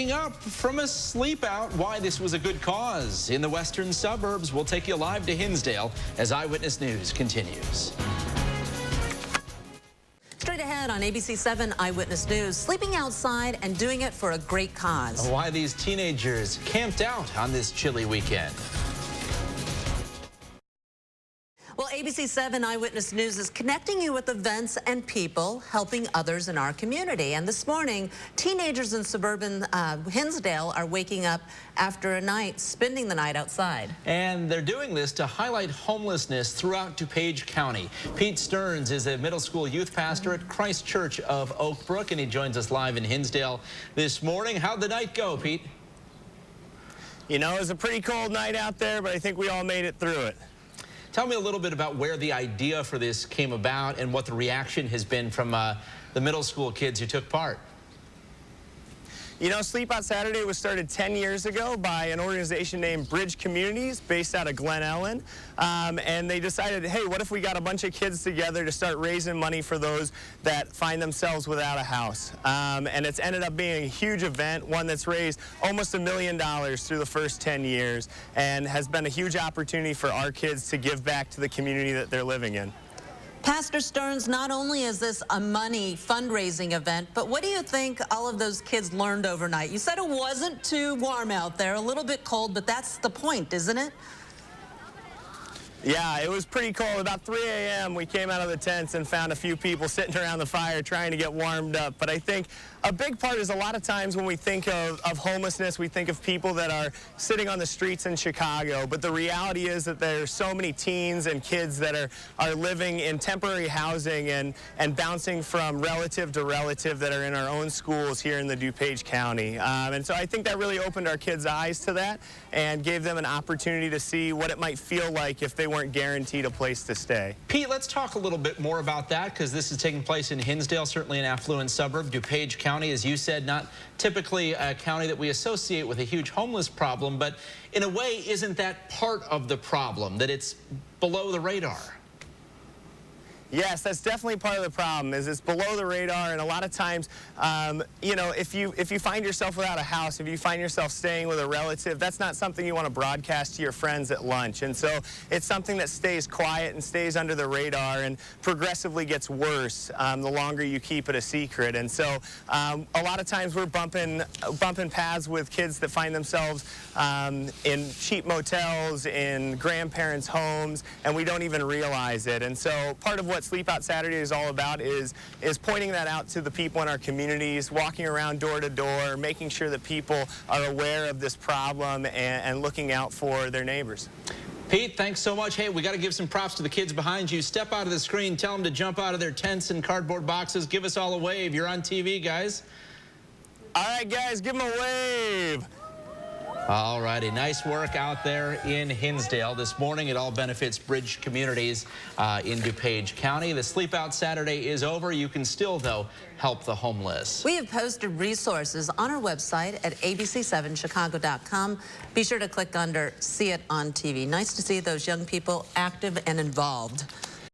waking up from a sleep out. Why this was a good cause in the western suburbs. We'll take you live to Hinsdale as Eyewitness News continues. Straight ahead on ABC7 Eyewitness News, sleeping outside and doing it for a great cause. Why these teenagers camped out on this chilly weekend. Well, ABC7 Eyewitness News is connecting you with events and people helping others in our community. And this morning, teenagers in suburban Hinsdale are waking up after a night, spending the night outside. And they're doing this to highlight homelessness throughout DuPage County. Pete Stearns is a middle school youth pastor at Christ Church of Oak Brook, and he joins us live in Hinsdale this morning. How'd the night go, Pete? You know, it was a pretty cold night out there, but I think we all made it through it. Tell me a little bit about where the idea for this came about and what the reaction has been from the middle school kids who took part. You know, Sleep Out Saturday was started 10 years ago by an organization named Bridge Communities based out of Glen Ellen. And they decided, hey, what if we got a bunch of kids together to start raising money for those that find themselves without a house. And it's ended up being a huge event, one that's raised almost $1 million through the first 10 years and has been a huge opportunity for our kids to give back to the community that they're living in. Pastor Stearns, not only is this a money fundraising event, but what do you think all of those kids learned overnight? You said it wasn't too warm out there, a little bit cold, but that's the point, isn't it? Yeah, it was pretty cold. About 3 a.m. we came out of the tents and found a few people sitting around the fire trying to get warmed up. But I think a big part is a lot of times when we think of homelessness, we think of people that are sitting on the streets in Chicago. But the reality is that there's so many teens and kids that are living in temporary housing and bouncing from relative to relative that are in our own schools here in the DuPage County. And so I think that really opened our kids' eyes to that and gave them an opportunity to see what it might feel like if they weren't guaranteed a place to stay. Pete, let's talk a little bit more about that because this is taking place in Hinsdale, certainly an affluent suburb. DuPage County, as you said, not typically a county that we associate with a huge homeless problem, but in a way, isn't that part of the problem, that it's below the radar? Yes, that's definitely part of the problem, is it's below the radar, and a lot of times, you know, if you find yourself without a house, if you find yourself staying with a relative, that's not something you want to broadcast to your friends at lunch. And so it's something that stays quiet and stays under the radar and progressively gets worse the longer you keep it a secret. And so a lot of times we're bumping paths with kids that find themselves in cheap motels, in grandparents' homes, and we don't even realize it. And so part of what Sleep Out Saturday is all about is pointing that out to the people in our communities, walking around door to door, making sure that people are aware of this problem and looking out for their neighbors. Pete, thanks so much. Hey, we got to give some props to the kids behind you. Step out of the screen, tell them to jump out of their tents and cardboard boxes. Give us all a wave. You're on TV, guys. All right, guys, give them a wave. All righty, nice work out there in Hinsdale this morning. It all benefits Bridge Communities in DuPage County. The Sleep Out Saturday is over. You can still, though, help the homeless. We have posted resources on our website at abc7chicago.com. Be sure to click under See It on TV. Nice to see those young people active and involved.